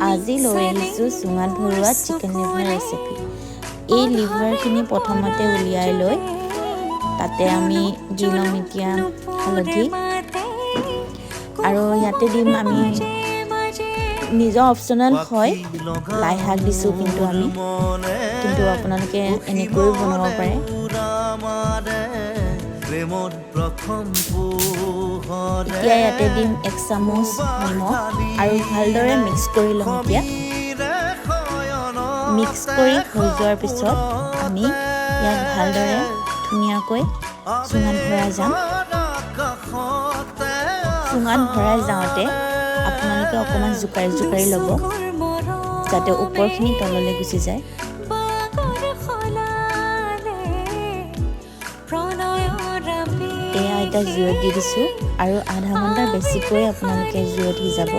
আজি লৈ আহিছোঁ চুঙাত ভৰোৱা চিকেন লিভাৰ ৰেচিপি। এই লিভাৰখিনি প্ৰথমতে উলিয়াই লৈ তাতে আমি দি ল'ম এতিয়া হালধি, আৰু ইয়াতে দিম আমি নিজৰ অপশ্যনেল হয়, লাই শাক দিছোঁ কিন্তু আপোনালোকে এনেকৈও বনাব পাৰে। এতিয়া ইয়াতে দিম 1 চামুচ নিমখ আৰু ভালদৰে মিক্স কৰি ল'ম। এতিয়া মিক্স কৰি হৈ যোৱাৰ পিছত আমি ইয়াক ভালদৰে ধুনীয়াকৈ চুঙাত ভৰাই যাম। চুঙাত ভৰাই যাওঁতে আপোনালোকে অকণমান জোকাৰি ল'ব যাতে ওপৰখিনি তললৈ গুচি যায়। এয়া এতিয়া জুইত দি দিছোঁ আৰু আধা ঘণ্টা বেছিকৈ আপোনালোকে জুইত সিজাব।